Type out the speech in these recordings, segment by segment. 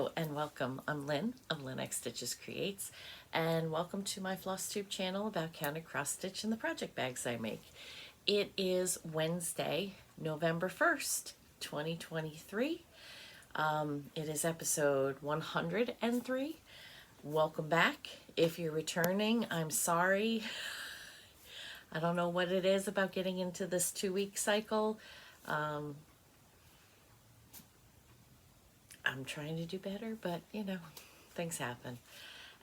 Hello and welcome. I'm Lynn of Lynn X Stitches Creates, and welcome to my Flosstube channel about counter cross stitch and the project bags I make. It is Wednesday, November 1st, 2023. It is episode 103. Welcome back. If you're returning, I'm sorry. I don't know what it is about getting into this 2-week cycle. I'm trying to do better, but you know, things happen.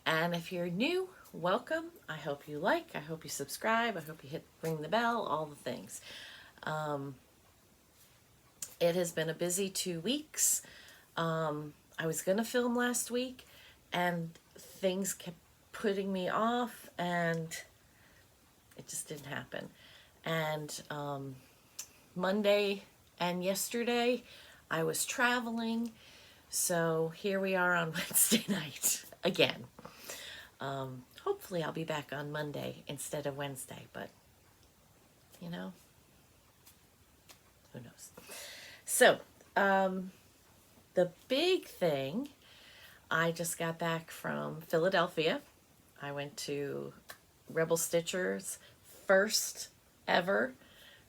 And if you're new, welcome. I hope you like, I hope you subscribe, I hope you ring the bell, all the things. It has been a busy 2 weeks. I was going to film last week and things kept putting me off and it just didn't happen. And Monday and yesterday I was traveling. So here we are on Wednesday night again. Hopefully I'll be back on Monday instead of Wednesday, but you know, who knows. So the big thing, I just got back from Philadelphia. I went to Rebel Stitcher's first ever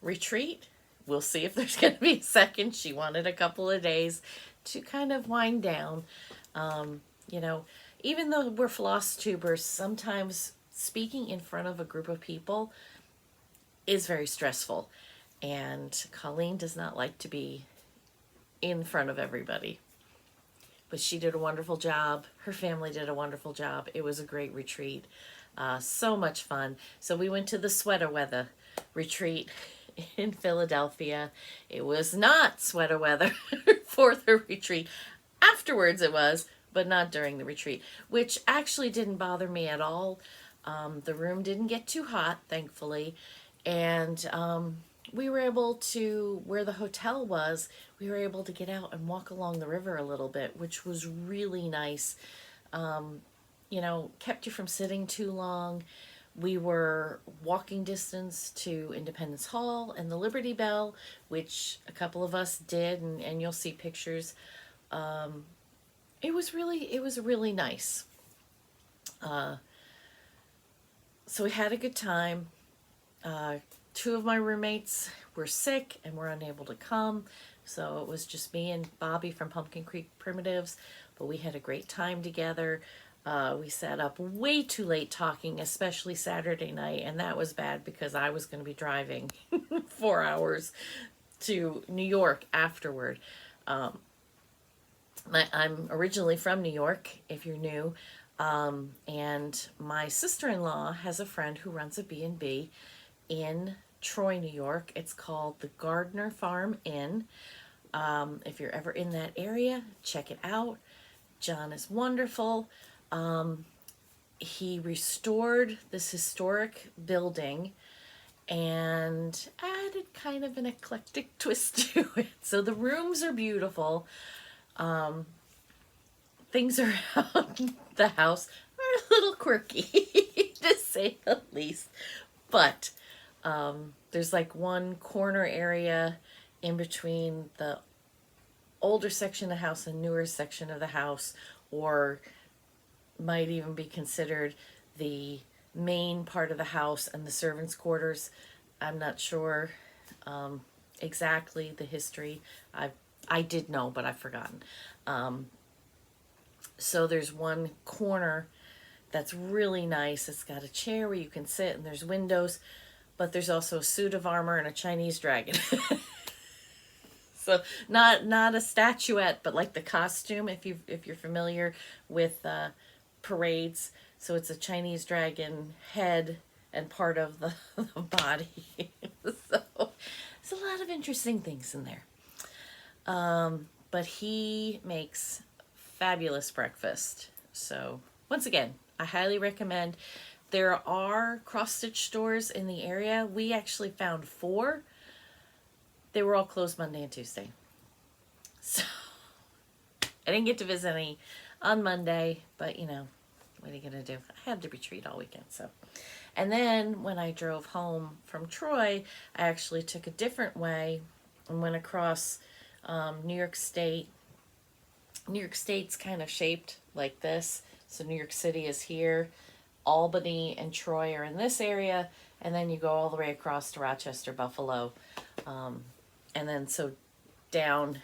retreat. We'll see if there's going to be a second. She wanted a couple of days to kind of wind down. You know, even though we're Flosstubers, sometimes speaking in front of a group of people is very stressful. And Colleen does not like to be in front of everybody. But she did a wonderful job. Her family did a wonderful job. It was a great retreat. So much fun. So we went to the Weatha retreat in Philadelphia. It was not sweater weather for the retreat. Afterwards it was, but not during the retreat, which actually didn't bother me at all. The room didn't get too hot, thankfully, and we were able to, where the hotel was, we were able to get out and walk along the river a little bit, which was really nice. You know, kept you from sitting too long. We were walking distance to Independence Hall and the Liberty Bell, which a couple of us did, and you'll see pictures. It was really nice. So we had a good time. 2 of my roommates were sick and were unable to come, so it was just me and Bobby from Pumpkin Creek Primitives, but we had a great time together. We sat up way too late talking, especially Saturday night, and that was bad because I was going to be driving 4 hours to New York afterward. I'm originally from New York, if you're new, and my sister-in-law has a friend who runs a B&B in Troy, New York. It's called the Gardner Farm Inn. If you're ever in that area, check it out. John is wonderful. He restored this historic building and added kind of an eclectic twist to it. So the rooms are beautiful. Things around the house are a little quirky, to say the least. But there's like one corner area in between the older section of the house and newer section of the house, or might even be considered the main part of the house and the servants' quarters. I'm not sure exactly the history. I did know, but I've forgotten. So there's one corner that's really nice. It's got a chair where you can sit, and there's windows, but there's also a suit of armor and a Chinese dragon. So not a statuette, but like the costume, if you're familiar with parades. So it's a Chinese dragon head and part of the body. So there's a lot of interesting things in there. But he makes fabulous breakfast. So once again, I highly recommend. There are cross-stitch stores in the area. We actually found 4. They were all closed Monday and Tuesday. So I didn't get to visit any on Monday, but you know, what are you gonna do? I had the retreat all weekend, so. And then when I drove home from Troy, I actually took a different way and went across New York State New York State's kind of shaped like this. So New York City is here, Albany and Troy are in this area, and then you go all the way across to Rochester, Buffalo, and then so down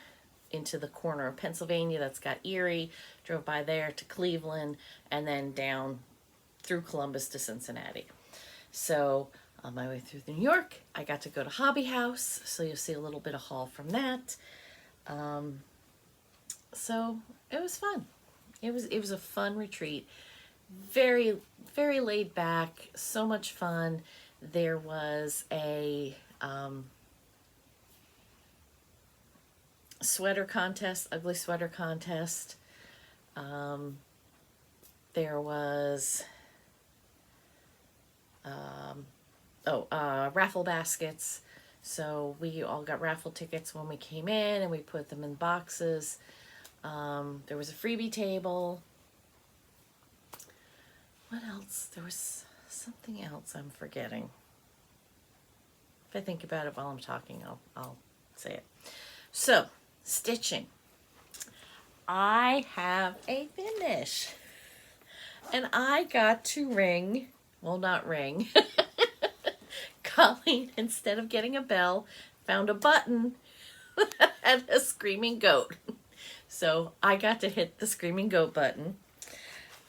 into the corner of Pennsylvania that's got Erie, drove by there to Cleveland, and then down through Columbus to Cincinnati. So on my way through New York, I got to go to Hobby House, so you'll see a little bit of haul from that. So it was fun. It was a fun retreat. Very, very laid back, so much fun. There was a sweater contest, ugly sweater contest. There was raffle baskets. So we all got raffle tickets when we came in, and we put them in boxes. There was a freebie table. What else? There was something else I'm forgetting. If I think about it while I'm talking, I'll say it. So, stitching. I have a finish. And I got to ring, well, not ring. Colleen, instead of getting a bell, found a button that had a screaming goat. So I got to hit the screaming goat button.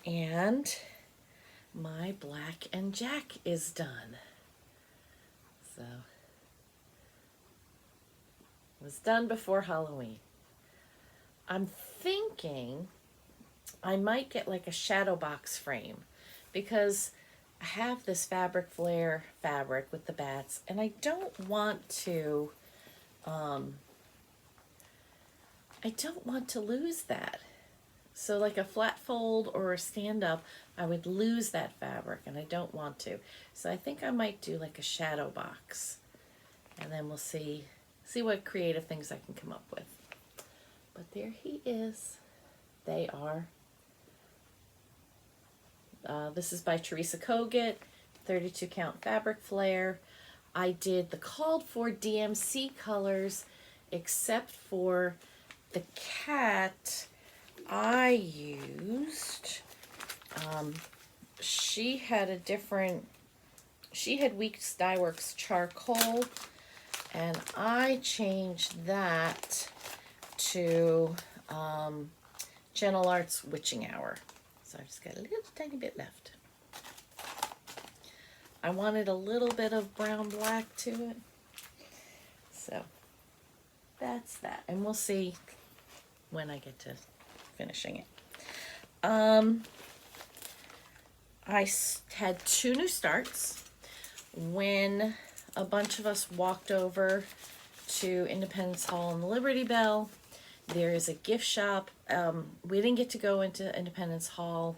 And my black and Jack is done. So it was done before Halloween. I'm thinking I might get like a shadow box frame, because I have this fabric flare fabric with the bats, and I don't want to lose that. So like a flat fold or a stand up, I would lose that fabric, and I don't want to. So I think I might do like a shadow box, and then we'll see what creative things I can come up with. But there he is. They are. This is by Teresa Kogut, 32 count fabric flare. I did the called for DMC colors, except for the cat I used. She had Weeks Dye Works charcoal, and I changed that to Gentle Arts Witching Hour. So I've just got a little tiny bit left. I wanted a little bit of brown black to it. So that's that. And we'll see when I get to finishing it. I had 2 new starts. When a bunch of us walked over to Independence Hall and the Liberty Bell, there is a gift shop. We didn't get to go into Independence Hall.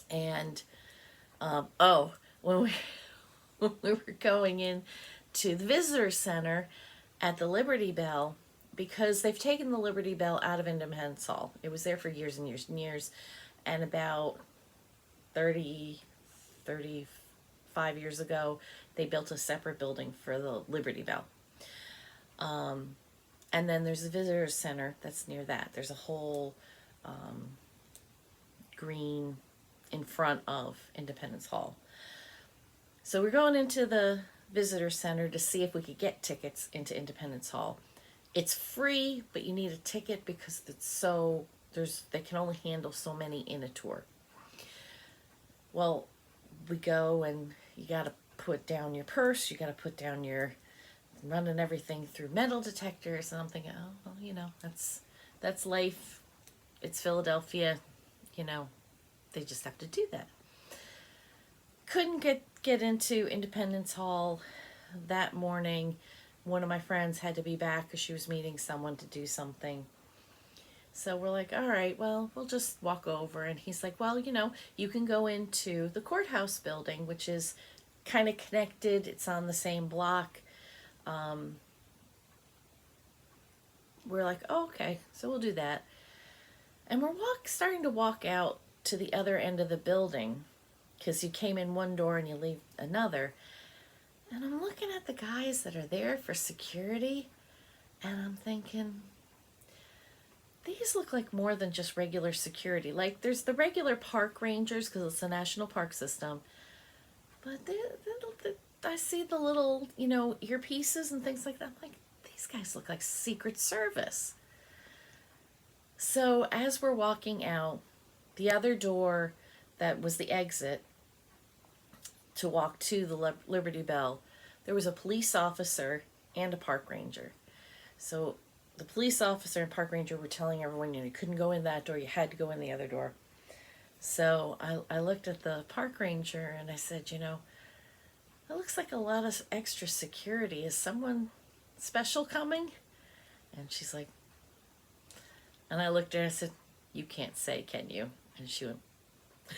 And, when we were going in to the visitor center at the Liberty Bell, because they've taken the Liberty Bell out of Independence Hall. It was there for years and years and years. And about 35 years ago, they built a separate building for the Liberty Bell. And then there's a visitor center that's near that. There's a whole green in front of Independence Hall. So we're going into the visitor center to see if we could get tickets into Independence Hall. It's free, but you need a ticket because they can only handle so many in a tour. Well, we go, and you got to put down your purse, you got to put down running everything through metal detectors, and I'm thinking, oh, well, that's life. It's Philadelphia, they just have to do that. Couldn't get into Independence Hall that morning. One of my friends had to be back because she was meeting someone to do something. So we're like, all right, well, we'll just walk over. And he's like, well, you can go into the courthouse building, which is kind of connected. It's on the same block. We're like, oh, okay, so we'll do that. And we're starting to walk out to the other end of the building, because you came in one door and you leave another. And I'm looking at the guys that are there for security, and I'm thinking, these look like more than just regular security. Like there's the regular park rangers because it's a national park system, but I see the little, you know, earpieces and things like that. I'm like, these guys look like Secret Service. So as we're walking out, the other door that was the exit to walk to the Liberty Bell, there was a police officer and a park ranger. So the police officer and park ranger were telling everyone, you know, you couldn't go in that door, you had to go in the other door. So I looked at the park ranger and I said, you know, it looks like a lot of extra security. Is someone special coming? And she's like, and I looked at her and I said, you can't say, can you? And she went, I'm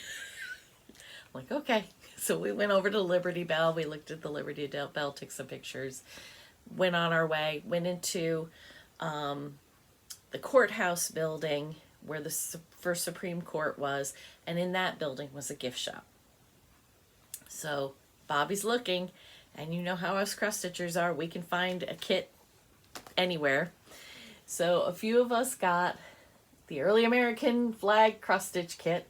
like, okay. So we went over to Liberty Bell. We looked at the Liberty Bell, took some pictures, went on our way, went into the courthouse building where the first Supreme Court was, and in that building was a gift shop. So Bobby's looking, and you know how us cross stitchers are. We can find a kit anywhere. So a few of us got the Early American Flag cross stitch kit.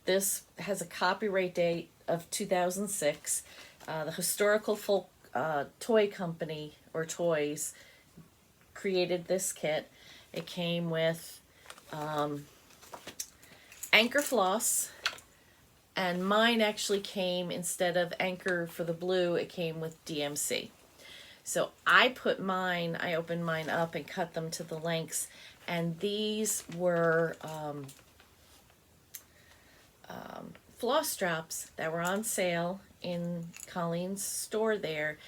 This has a copyright date of 2006. The Historical Folk Toy Company, or Toys, created this kit. It came with anchor floss, and mine actually came, instead of anchor for the blue, it came with DMC. So I opened mine up and cut them to the lengths, and these were floss drops that were on sale in Colleen's store there,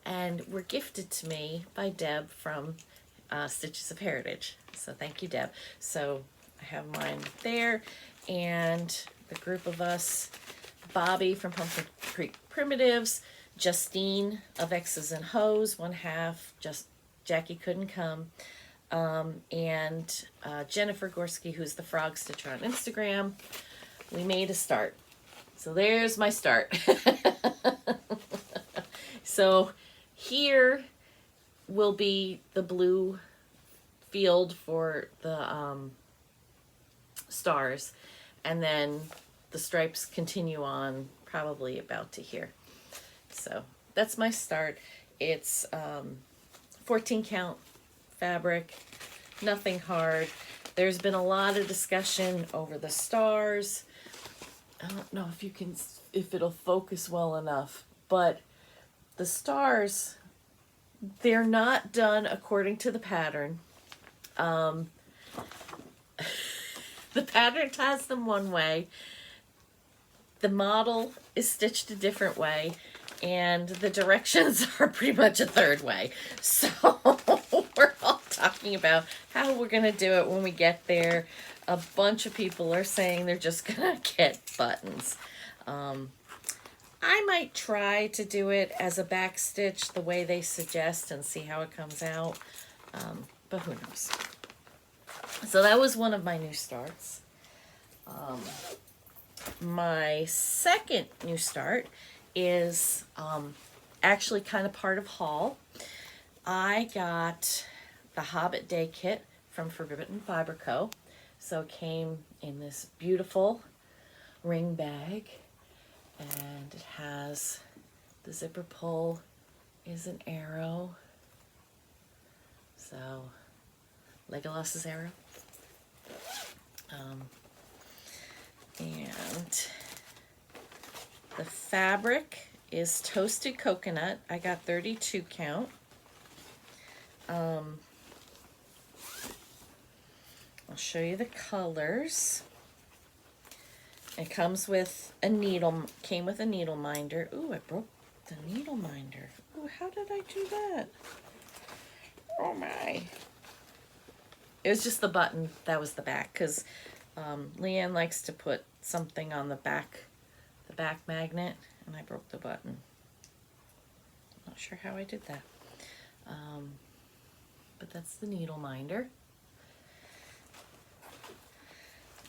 and were gifted to me by Deb from Stitches of Heritage. So thank you, Deb. So I have mine there, and the group of us, Bobby from Pumpkin Creek Primitives, Justine of X's and Hoes, one half, just Jackie couldn't come, and Jennifer Gorski, who's the frog stitcher on Instagram. We made a start. So there's my start. So here will be the blue field for the stars, and then the stripes continue on probably about to here. So that's my start. It's 14 count fabric, nothing hard. There's been a lot of discussion over the stars. I don't know if it'll focus well enough, but the stars, they're not done according to the pattern. The pattern has them one way. The model is stitched a different way, and the directions are pretty much a third way. So we're all talking about how we're going to do it when we get there. A bunch of people are saying they're just going to get buttons. I might try to do it as a back stitch the way they suggest and see how it comes out, but who knows. So that was one of my new starts. My second new start is actually kind of part of haul. I got the Hobbit Day kit from Forbidden Fiber Co. So it came in this beautiful ring bag, and it has the zipper pull is an arrow. So Legolas's arrow. And the fabric is toasted coconut. I got 32 count. I'll show you the colors. It comes with a needle, came with a needle minder. Ooh, I broke the needle minder. Ooh, how did I do that? Oh my. It was just the button that was the back, because Leanne likes to put something on the back magnet, and I broke the button. Not sure how I did that. But that's the needle minder.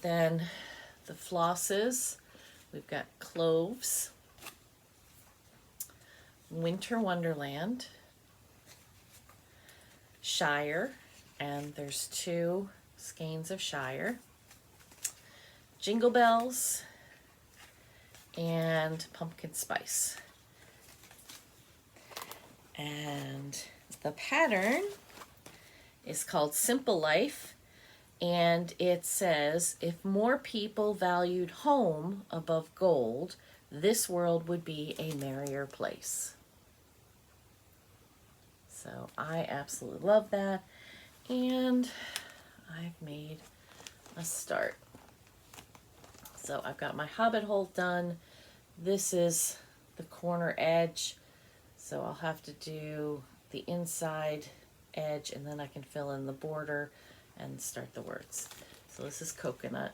Then the flosses, we've got Cloves, Winter Wonderland, Shire, and there's 2 skeins of Shire, Jingle Bells, and Pumpkin Spice. And the pattern is called Simple Life, and it says, if more people valued home above gold, this world would be a merrier place. So I absolutely love that, and I've made a start. So I've got my hobbit hole done. This is the corner edge, so I'll have to do the inside edge, and then I can fill in the border and start the words. So this is coconut.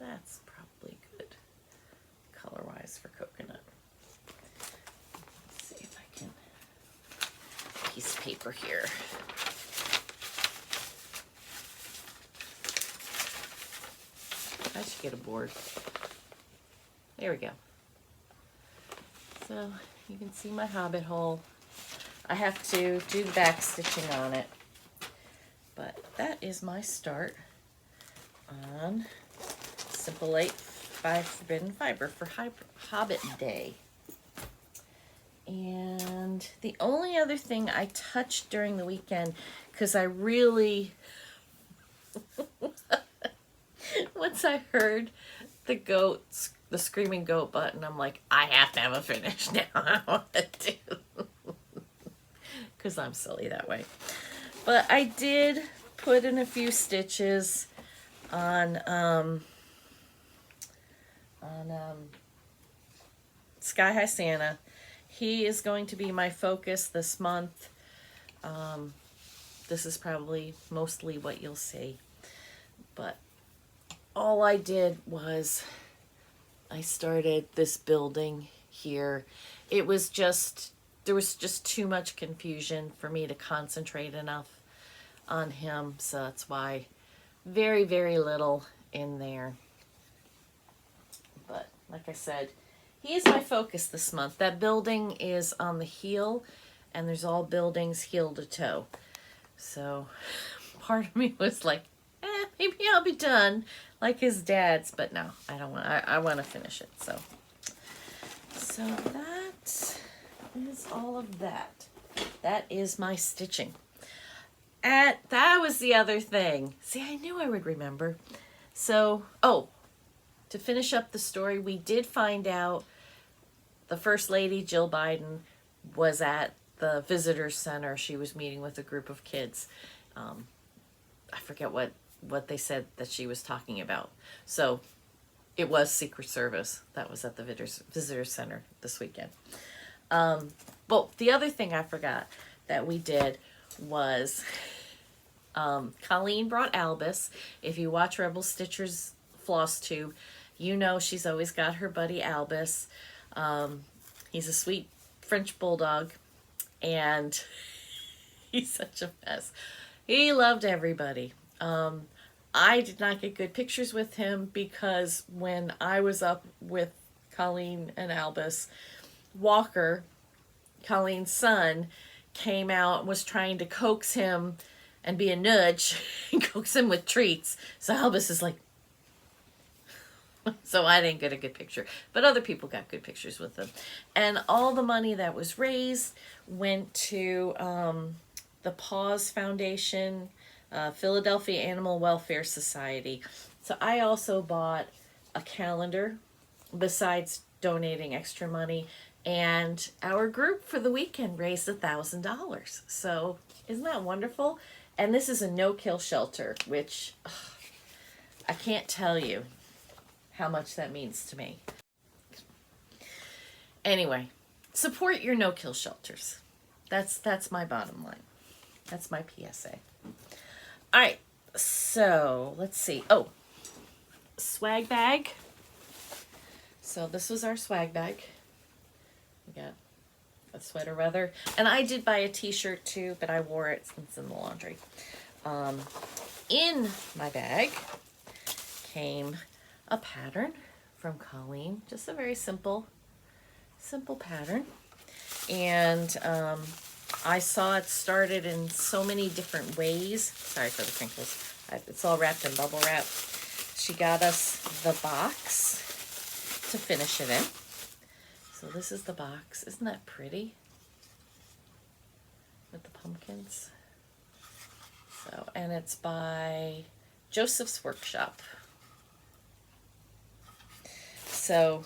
That's probably good color-wise for coconut. Let's see if I can, piece of paper here. I should get a board. There we go. So you can see my hobbit hole. I have to do the back stitching on it, but that is my start on Simple Life by Forbidden Fiber for Hobbit Day. And the only other thing I touched during the weekend, because I really, once I heard the screaming goat button, I'm like, I have to have a finish now. I want to do, because I'm silly that way. But I did put in a few stitches on Sky High Santa. He is going to be my focus this month. This is probably mostly what you'll see. But all I did was I started this building here. It was just, there was just too much confusion for me to concentrate enough on him. So that's why very, very little in there. But like I said, he is my focus this month. That building is on the heel, and there's all buildings heel to toe. So part of me was like, maybe I'll be done like his dad's, but no, I don't want. I want to finish it. So that is all of that. That is my stitching. That was the other thing. See, I knew I would remember. So, to finish up the story, we did find out the First Lady, Jill Biden, was at the visitor center. She was meeting with a group of kids. I forget what they said that she was talking about. So it was Secret Service that was at the visitor center this weekend. But the other thing I forgot that we did was Colleen brought Albus. If you watch Rebel Stitcher's Floss Tube, you know she's always got her buddy Albus. He's a sweet French bulldog, and he's such a mess. He loved everybody. I did not get good pictures with him because when I was up with Colleen and Albus, Walker, Colleen's son, came out and was trying to coax him and be a nudge and coax him with treats. So Albus is like, so I didn't get a good picture, but other people got good pictures with them. And all the money that was raised went to the Paws Foundation, Philadelphia Animal Welfare Society. So I also bought a calendar besides donating extra money, and our group for the weekend raised $1,000. So isn't that wonderful? And this is a no-kill shelter, which I can't tell you how much that means to me. Anyway, support your no-kill shelters. That's my bottom line. That's my PSA. All right, so let's see. Oh, swag bag. So this was our swag bag. We got a sweater weather. And I did buy a t-shirt too, but I wore it since it's in the laundry. In my bag came a pattern from Colleen. Just a very simple pattern. And I saw it started in so many different ways. Sorry for the crinkles. It's all wrapped in bubble wrap. She got us the box to finish it in. So this is the box. Isn't that pretty? With the pumpkins. So, and it's by Joseph's Workshop. So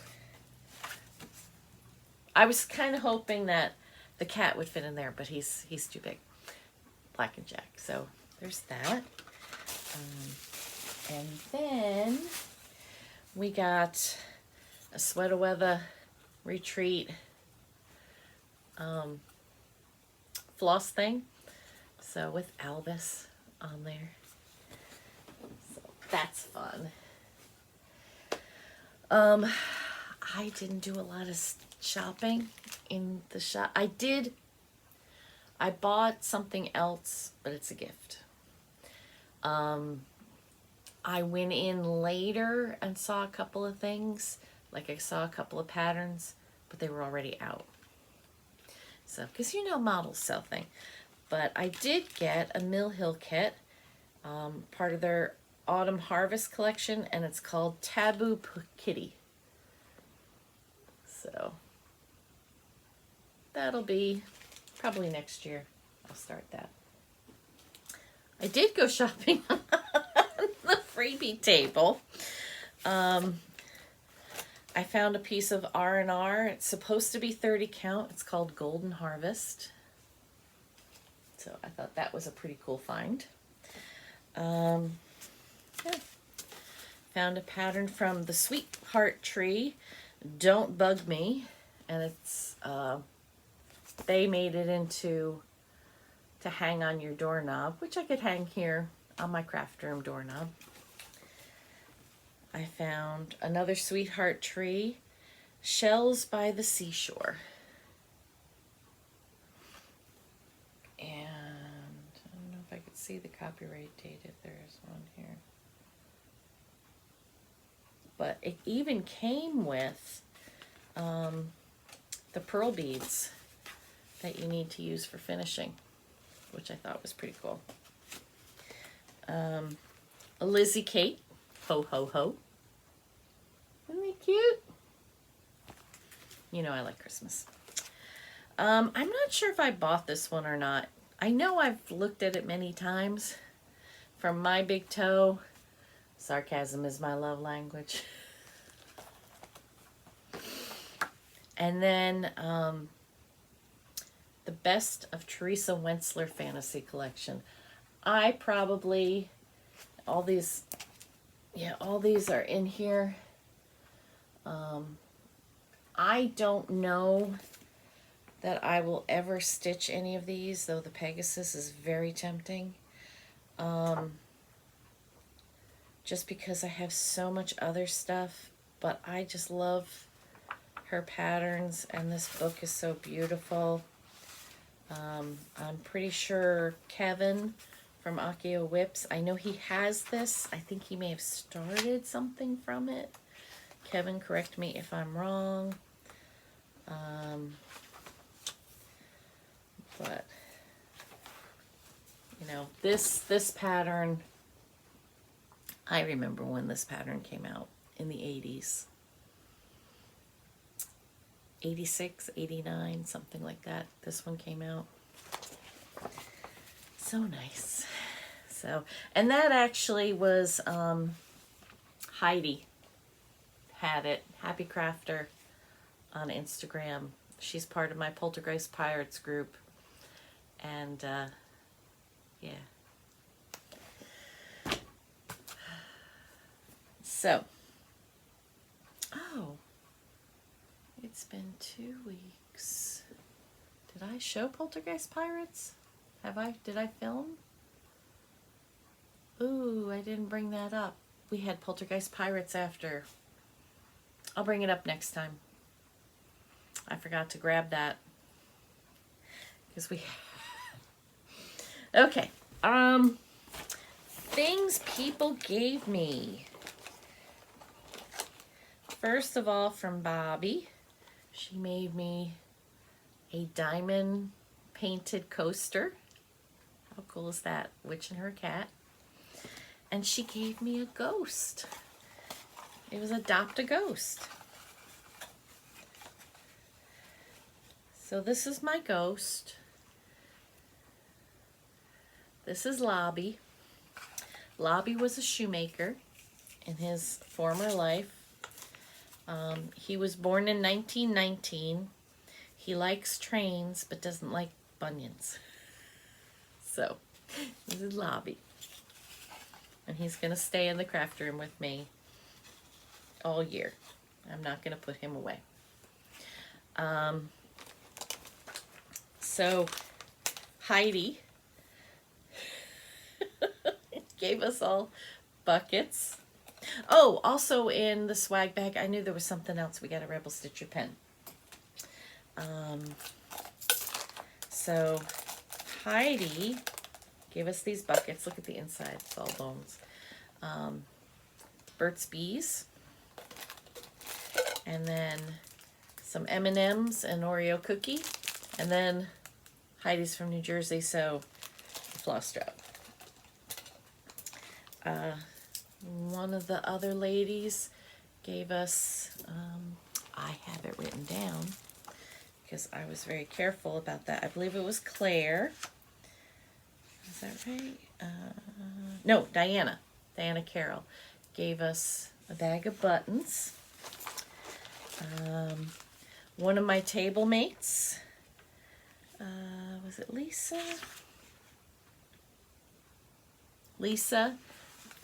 I was kind of hoping that the cat would fit in there, but he's too big. Black and Jack. So there's that. And then we got a Sweata Weatha retreat floss thing. So with Albus on there. So that's fun. I didn't do a lot of shopping in the shop. I bought something else, but it's a gift. I went in later and saw a couple of things. Like I saw a couple of patterns, but they were already out. So, because you know models sell things. But I did get a Mill Hill kit, part of their Autumn Harvest collection, and it's called Taboo Kitty. So, that'll be probably next year. I'll start that. I did go shopping on the freebie table. I found a piece of R&R. It's supposed to be 30 count. It's called Golden Harvest. So I thought that was a pretty cool find. Yeah. Found a pattern from the Sweetheart Tree, Don't Bug Me. And it's, they made it into to hang on your doorknob, which I could hang here on my craft room doorknob. I found another Sweetheart Tree, Shells by the Seashore. And I don't know if I could see the copyright date if there is one here. But it even came with the pearl beads that you need to use for finishing, which I thought was pretty cool. A Lizzie Kate, Ho Ho Ho. Isn't that cute? You know I like Christmas. I'm not sure if I bought this one or not. I know I've looked at it many times. From My Big Toe, sarcasm is my love language. And then the Best of Teresa Wentzler Fantasy Collection. I probably, all these are in here. I don't know that I will ever stitch any of these, though the Pegasus is very tempting. Just because I have so much other stuff, but I just love her patterns, and this book is so beautiful. I'm pretty sure Kevin from Akio Whips, I know he has this. I think he may have started something from it. Kevin, correct me if I'm wrong. But you know, this pattern, I remember when this pattern came out in the 80s. 86, 89, something like that. This one came out. So nice. So, and that actually was Heidi had it, Happy Crafter on Instagram. She's part of my Poltergeist Pirates group. And yeah. So, oh, it's been 2 weeks. Did I show Poltergeist Pirates? Did I film? Ooh, I didn't bring that up. We had Poltergeist Pirates after. I'll bring it up next time. I forgot to grab that. Because we... Okay. Things people gave me. First of all, from Bobby. She made me a diamond painted coaster. How cool is that? Witch and her cat. And she gave me a ghost. It was Adopt a Ghost. So this is my ghost. This is Lobby. Lobby was a shoemaker in his former life. He was born in 1919. He likes trains but doesn't like bunions. So, this is Lobby. And he's going to stay in the craft room with me all year. I'm not going to put him away. So, Heidi gave us all buckets. Oh, also in the swag bag, I knew there was something else. We got a Rebel Stitcher pen. So Heidi gave us these buckets. Look at the inside. It's all bones. Burt's Bees. And then some M&Ms and Oreo cookie. And then Heidi's from New Jersey, so floss strap. One of the other ladies gave us, I have it written down because I was very careful about that. I believe it was Claire. Is that right? No, Diana. Diana Carroll gave us a bag of buttons. One of my table mates, was it Lisa? Lisa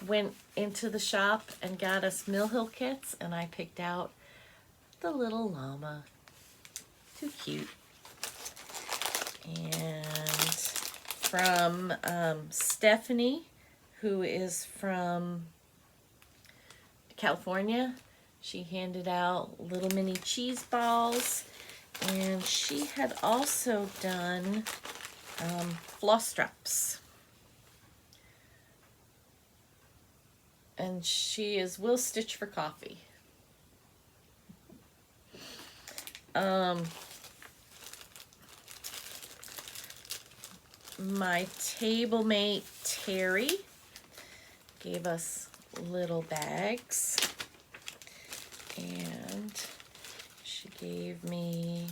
went into the shop and got us Mill Hill kits, and I picked out the little llama. Too cute. And from Stephanie, who is from California, she handed out little mini cheese balls, and she had also done floss straps. And she is Will Stitch for Coffee. My table mate Terry gave us little bags, and she gave me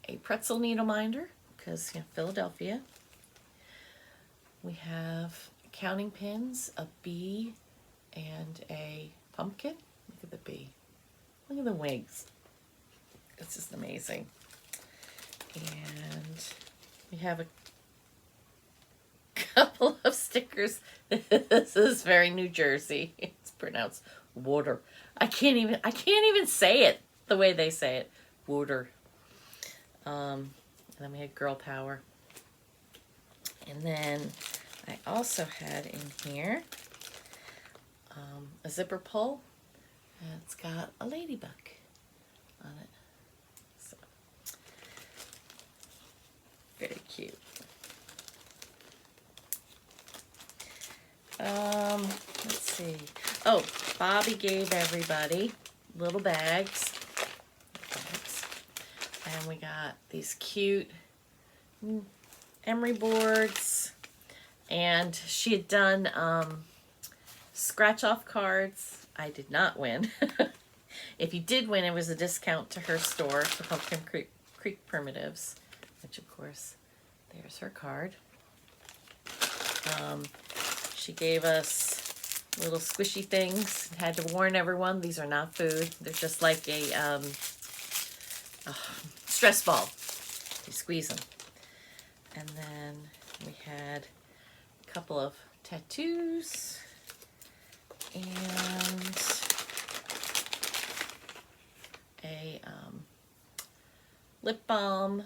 a pretzel needle minder because Philadelphia. We have counting pins, a bee, and a pumpkin. Look at the bee. Look at the wings. It's just amazing. And we have a couple of stickers. This is very New Jersey. It's pronounced water. I can't even say it the way they say it. Water. And then we had Girl Power. And then I also had in here a zipper pull, and it's got a ladybug on it. So, very cute. Let's see. Oh, Bobby gave everybody little bags. And we got these cute emery boards, and she had done scratch off cards. I did not win. If you did win, it was a discount to her store, the Pumpkin Creek Primitives, which of course, there's her card. She gave us little squishy things. Had to warn everyone, these are not food. They're just like a stress ball. You squeeze them. And then we had a couple of tattoos and a lip balm,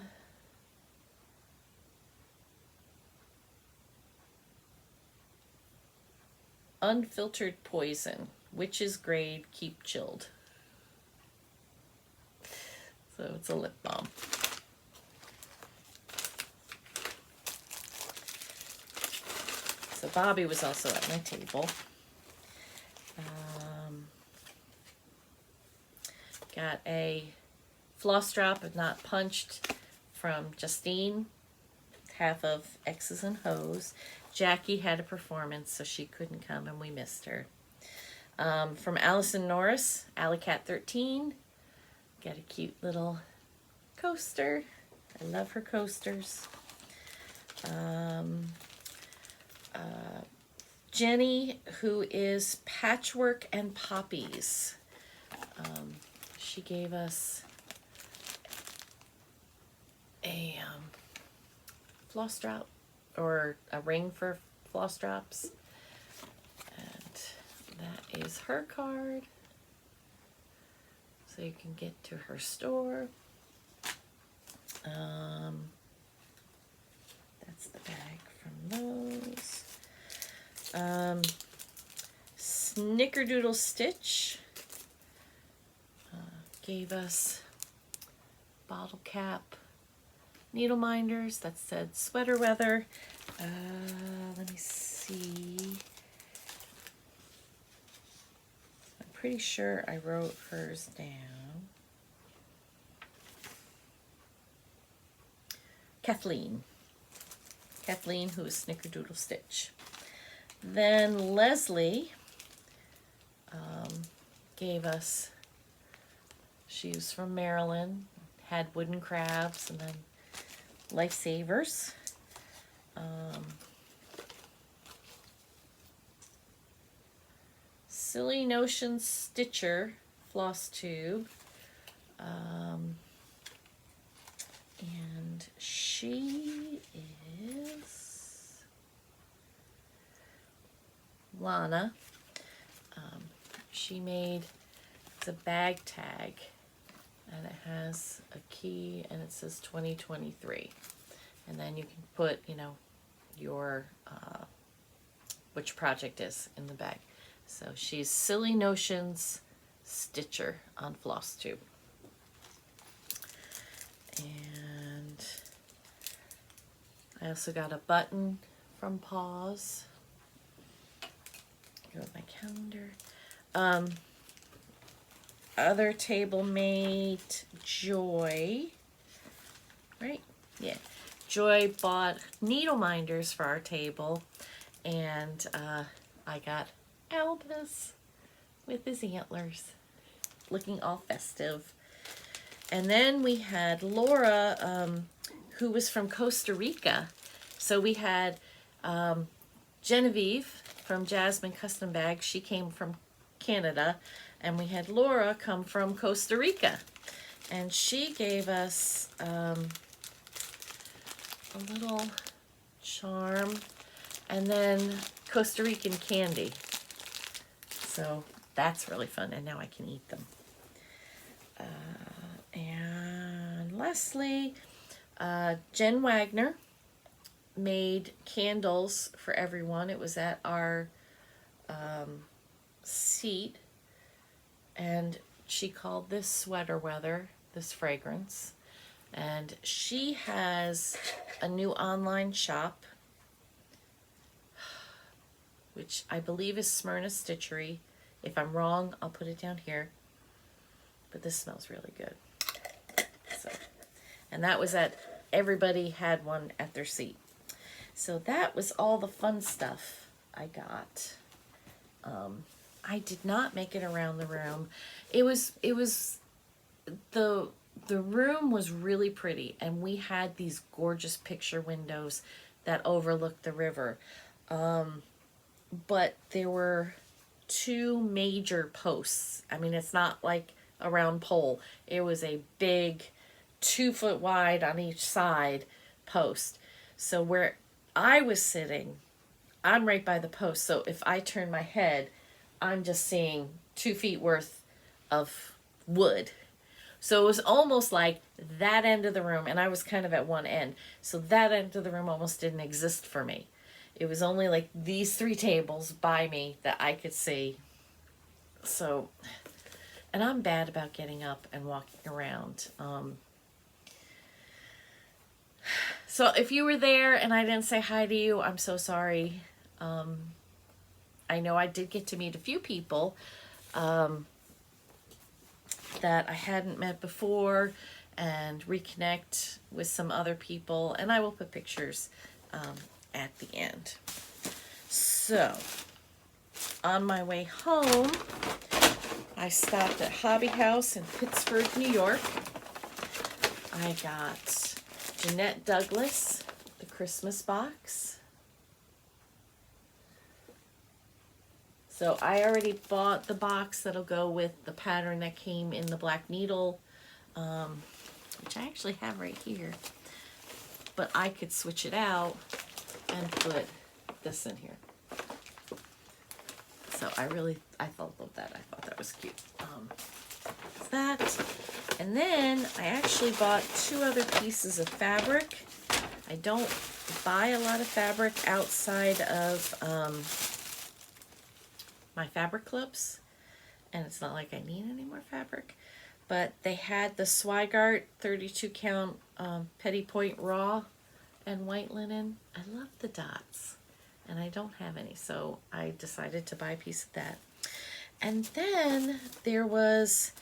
unfiltered poison, witch's grade, keep chilled. So it's a lip balm. So Bobby was also at my table. Got a floss drop and not punched from Justine, half of X's and Ho's. Jackie had a performance, so she couldn't come, and we missed her. From Allison Norris, Alleycat 13, got a cute little coaster. I love her coasters. Jenny, who is Patchwork and Poppies. She gave us a floss drop, or a ring for floss drops. And that is her card. So you can get to her store. That's the bag from those. Snickerdoodle Stitch gave us bottle cap needle minders that said Sweater Weather. Let me see. I'm pretty sure I wrote hers down. Kathleen, who is Snickerdoodle Stitch. Then Leslie gave us, she was from Maryland, had wooden crabs, and then Lifesavers. Silly Notion Stitcher floss tube. And she is Lana. She made the bag tag, and it has a key, and it says 2023. And then you can put, you know, your what your project is in the bag. So she's Silly Notions Stitcher on floss tube. And I also got a button from Paws. Go with my calendar. Other table mate, Joy, right? Yeah. Joy bought needle minders for our table, and I got Albus with his antlers, looking all festive. And then we had Laura, who was from Costa Rica. So we had Genevieve from Jasmine Custom Bags. She came from Canada. And we had Laura come from Costa Rica. And she gave us a little charm and then Costa Rican candy. So that's really fun. And now I can eat them. And lastly, Jen Wagner made candles for everyone. It was at our seat, and she called this Sweater Weather, this fragrance. And she has a new online shop, which I believe is Smyrna Stitchery. If I'm wrong, I'll put it down here. But this smells really good. So, and that was at, everybody had one at their seat. So that was all the fun stuff I got. I did not make it around the room. It was the room was really pretty, and we had these gorgeous picture windows that overlooked the river. But there were two major posts. I mean, it's not like a round pole. It was a big 2 foot wide on each side post. So where I was sitting, I'm right by the post. So if I turn my head, I'm just seeing 2 feet worth of wood. So it was almost like that end of the room, and I was kind of at one end. So that end of the room almost didn't exist for me. It was only like these 3 tables by me that I could see. So, and I'm bad about getting up and walking around. So if you were there and I didn't say hi to you, I'm so sorry. I know I did get to meet a few people. that I hadn't met before and reconnect with some other people. And I will put pictures at the end. So, on my way home, I stopped at Hobby House in Pittsburgh, New York. I got Jeanette Douglas, the Christmas box. So I already bought the box that'll go with the pattern that came in the black needle, which I actually have right here. But I could switch it out and put this in here. So I thought of that. I thought that was cute. That. And then I actually bought 2 other pieces of fabric. I don't buy a lot of fabric outside of my fabric clubs, and it's not like I need any more fabric, but they had the Swigart 32 count Petty Point raw and white linen. I love the dots, and I don't have any, so I decided to buy a piece of that. And then there was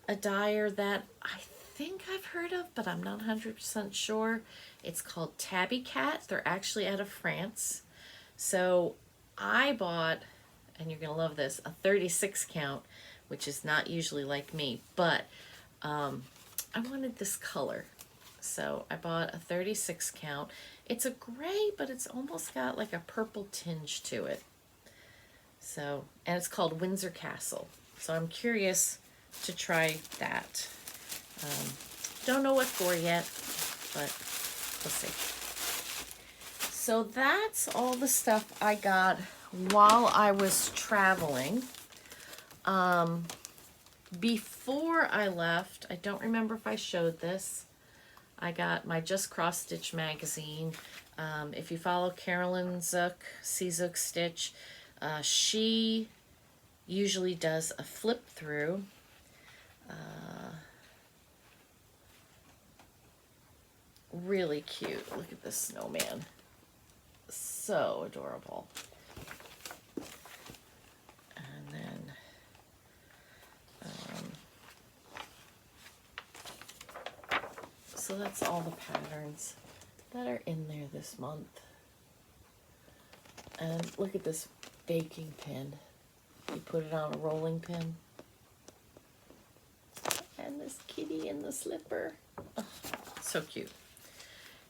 a dyer that I think I've heard of, but I'm not 100% sure. It's called Tabby Cat. They're actually out of France. So I bought, and you're gonna love this, a 36 count, which is not usually like me, but I wanted this color. So I bought a 36 count. It's a gray, but it's almost got like a purple tinge to it. So, and it's called Windsor Castle. So I'm curious to try that. Don't know what for yet, but we'll see. So that's all the stuff I got while I was traveling. Before I left, I don't remember if I showed this, I got my Just Cross Stitch magazine. If you follow Carolyn Zook, C-Zook Stitch, she usually does a flip through. Really cute. Look at this snowman. So adorable. And then so that's all the patterns that are in there this month. And look at this baking pin. You put it on a rolling pin. And this kitty in the slipper. Oh, so cute.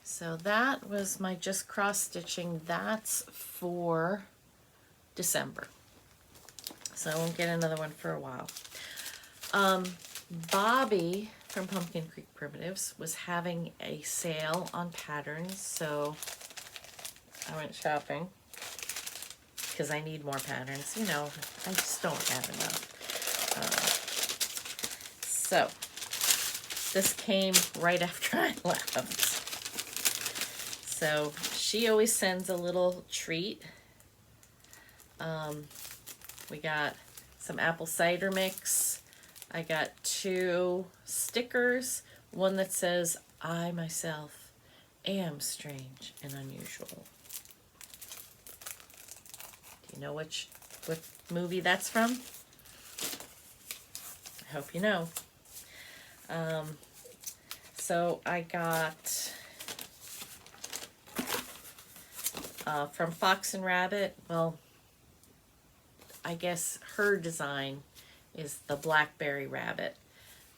So that was my Just Cross Stitching. That's for December. So I won't get another one for a while. Bobby from Pumpkin Creek Primitives was having a sale on patterns, so I went shopping because I need more patterns. You know, I just don't have enough. So this came right after I left. So she always sends a little treat. We got some apple cider mix. I got 2 stickers. One that says, I myself am strange and unusual. Do you know what movie that's from? I hope you know. So I got from Fox and Rabbit, well, I guess her design is the Blackberry Rabbit.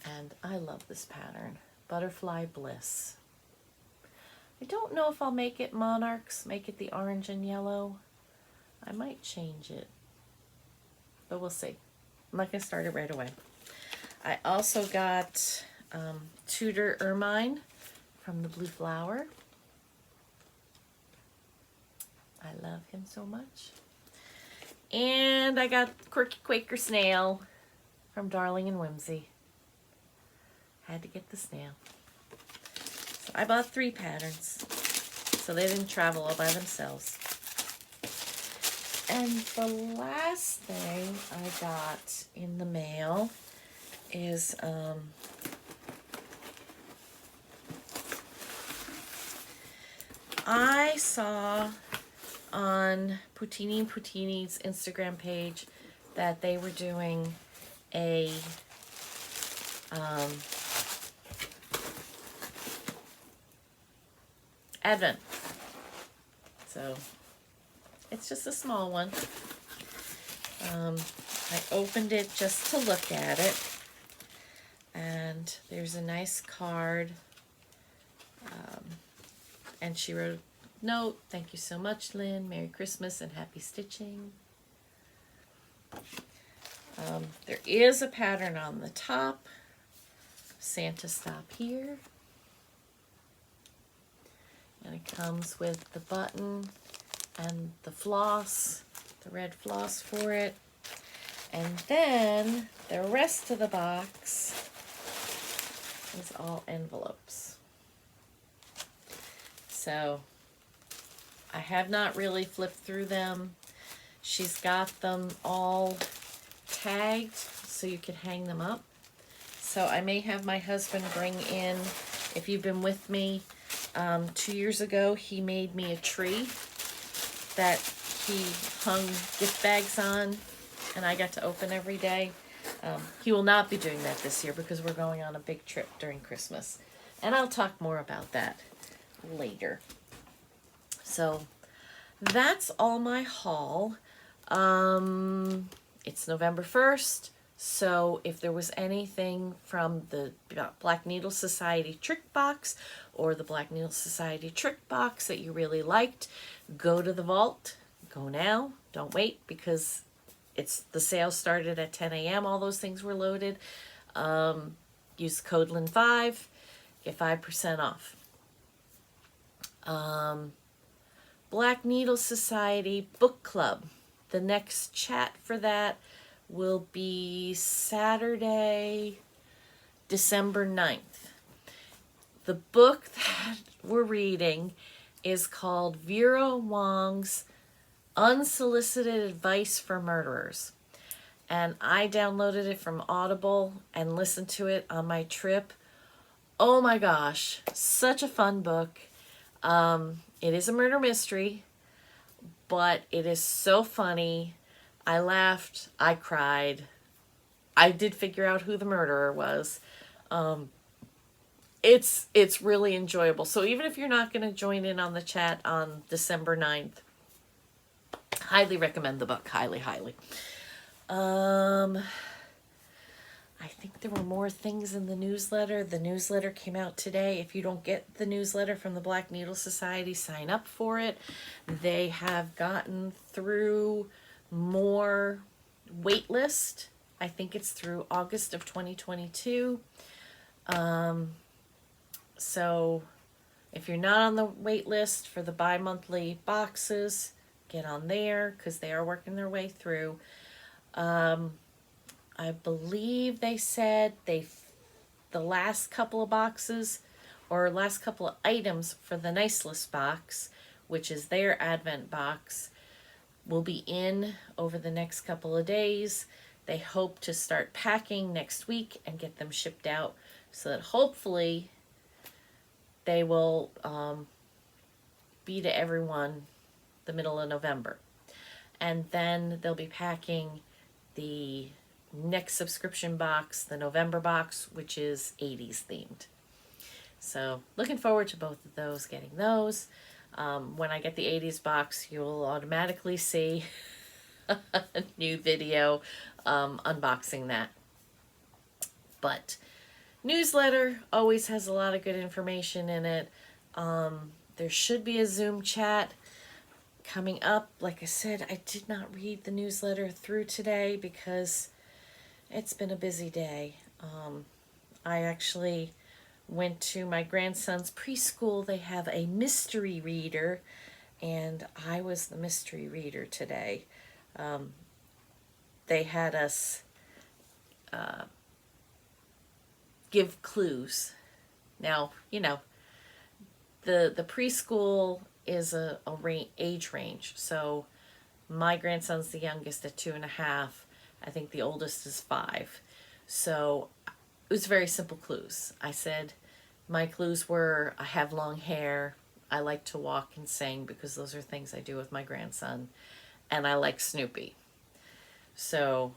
And I love this pattern, Butterfly Bliss. I don't know if I'll make it Monarchs, make it the orange and yellow. I might change it, but we'll see. I'm not going to start it right away. I also got Tudor Ermine from the Blue Flower. I love him so much. And I got Quirky Quaker Snail from Darling and Whimsy. Had to get the snail. So I bought 3 patterns, so they didn't travel all by themselves. And the last thing I got in the mail is I saw on Putini and Putini's Instagram page that they were doing a Advent. So it's just a small one. I opened it just to look at it, and there's a nice card, and she wrote a note, "Thank you so much, Lynn. Merry Christmas and happy stitching." There is a pattern on the top. Santa stop here. And it comes with the button and the floss, the red floss for it. And then the rest of the box is all envelopes. So I have not really flipped through them. She's got them all tagged so you can hang them up. So I may have my husband bring in, if you've been with me, 2 years ago, he made me a tree that he hung gift bags on, and I got to open every day. He will not be doing that this year because we're going on a big trip during Christmas. And I'll talk more about that later. So that's all my haul. It's November 1st. So if there was anything from the Black Needle Society trick box or the Black Needle Society trick box that you really liked, go to the vault. Go now. Don't wait, because the sale started at 10 a.m. All those things were loaded. Use code Lynn5. Get 5% off. Black Needle Society Book Club. The next chat for that will be Saturday, December 9th. The book that we're reading is called Vera Wong's Unsolicited Advice for Murderers. And I downloaded it from Audible and listened to it on my trip. Oh my gosh, such a fun book. It is a murder mystery, but it is so funny. I laughed, I cried. I did figure out who the murderer was. It's really enjoyable. So even if you're not going to join in on the chat on December 9th, highly recommend the book. Highly, highly. I think there were more things in the newsletter. The newsletter came out today. If you don't get the newsletter from the Black Needle Society, sign up for it. They have gotten through more wait list. I think it's through August of 2022. So if you're not on the wait list for the bi-monthly boxes, get on there because they are working their way through. I believe they said the last couple of boxes or last couple of items for the Nice List box, which is their Advent box, will be in over the next couple of days. They hope to start packing next week and get them shipped out so that hopefully they will be to everyone the middle of November. And then they'll be packing the next subscription box, the November box, which is 80s themed. So looking forward to both of those, getting those. When I get the 80s box, you'll automatically see a new video unboxing that. But newsletter always has a lot of good information in it. There should be a Zoom chat coming up. Like I said, I did not read the newsletter through today because it's been a busy day. I actually went to my grandson's preschool. They have a mystery reader, and I was the mystery reader today. They had us give clues. Now, you know, the preschool is a age range. So my grandson's the youngest at 2.5. I think the oldest is 5. So it was very simple clues. I said my clues were I have long hair, I like to walk and sing because those are things I do with my grandson, and I like Snoopy. So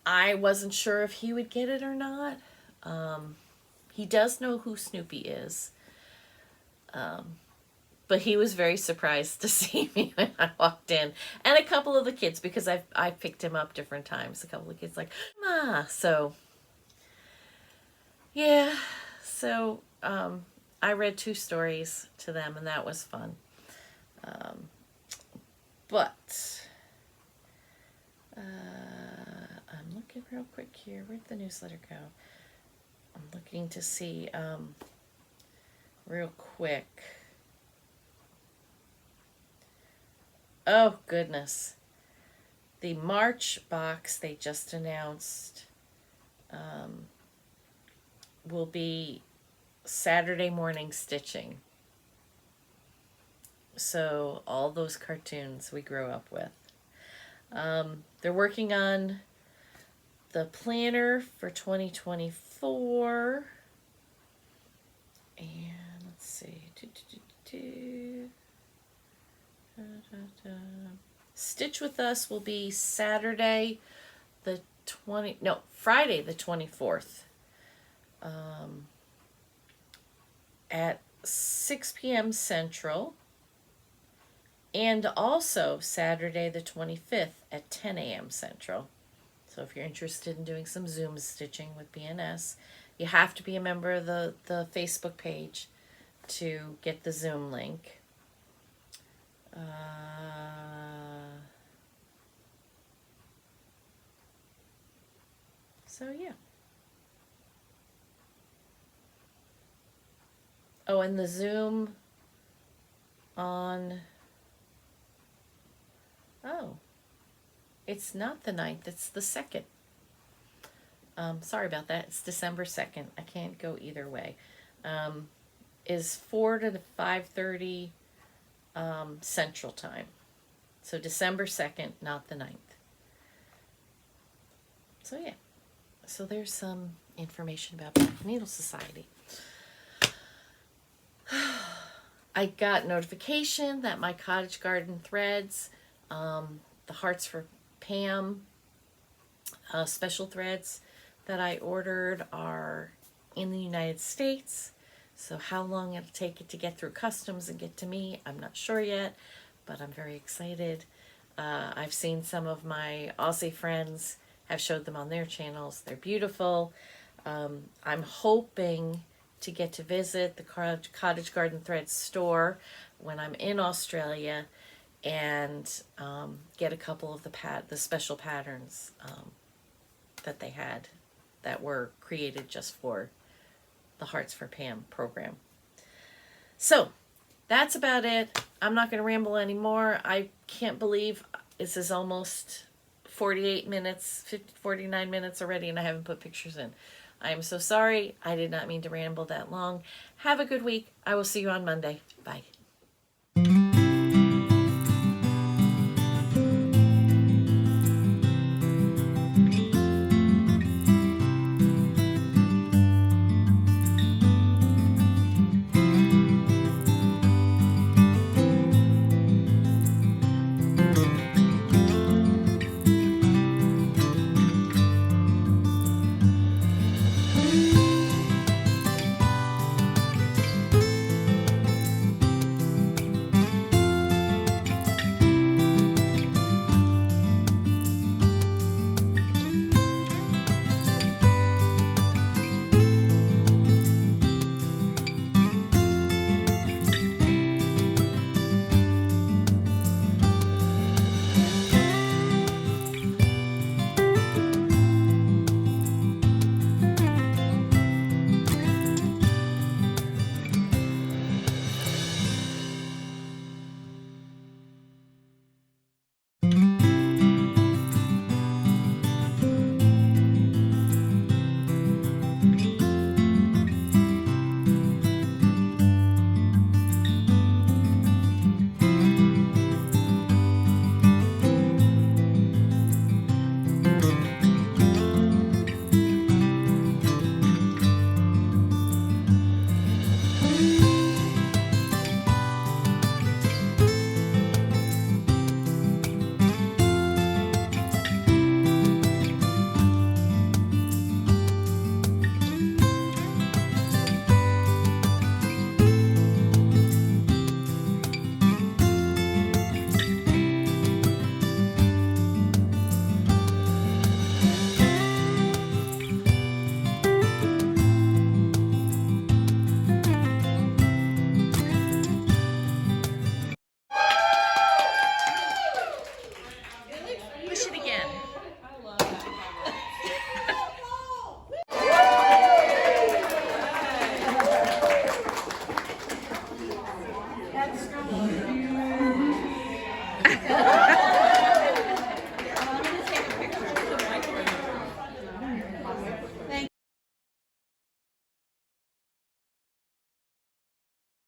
I wasn't sure if he would get it or not. He does know who Snoopy is, but he was very surprised to see me when I walked in, and a couple of the kids, because I picked him up different times. A couple of kids like, Ma. So yeah, so I read 2 stories to them, and that was fun. But I'm looking real quick here. Where'd the newsletter go? I'm looking to see real quick. Oh, goodness. The March box they just announced will be Saturday morning stitching. So all those cartoons we grew up with. They're working on the planner for 2024. And let's see. Stitch with Us will be Friday the 24th. At 6 p.m. Central, and also Saturday the 25th at 10 a.m. Central. So if you're interested in doing some Zoom stitching with BNS, you have to be a member of the Facebook page to get the Zoom link. So yeah. Oh, and the Zoom on... Oh, it's not the 9th, it's the 2nd. Sorry about that. It's December 2nd. I can't go either way. Is 4 to 5:30 Central Time. So December 2nd, not the 9th. So yeah. So there's some information about Black Needle Society. I got notification that my Cottage Garden threads, the Hearts for Pam special threads that I ordered, are in the United States. So how long it'll take it to get through customs and get to me, I'm not sure yet, but I'm very excited. I've seen some of my Aussie friends have showed them on their channels. They're beautiful. I'm hoping to get to visit the Cottage Garden Threads store when I'm in Australia, and get a couple of the special patterns that they had that were created just for the Hearts for Pam program. So that's about it. I'm not going to ramble anymore. I can't believe this is almost 48 minutes, 49 minutes already, and I haven't put pictures in. I am so sorry. I did not mean to ramble that long. Have a good week. I will see you on Monday. Bye.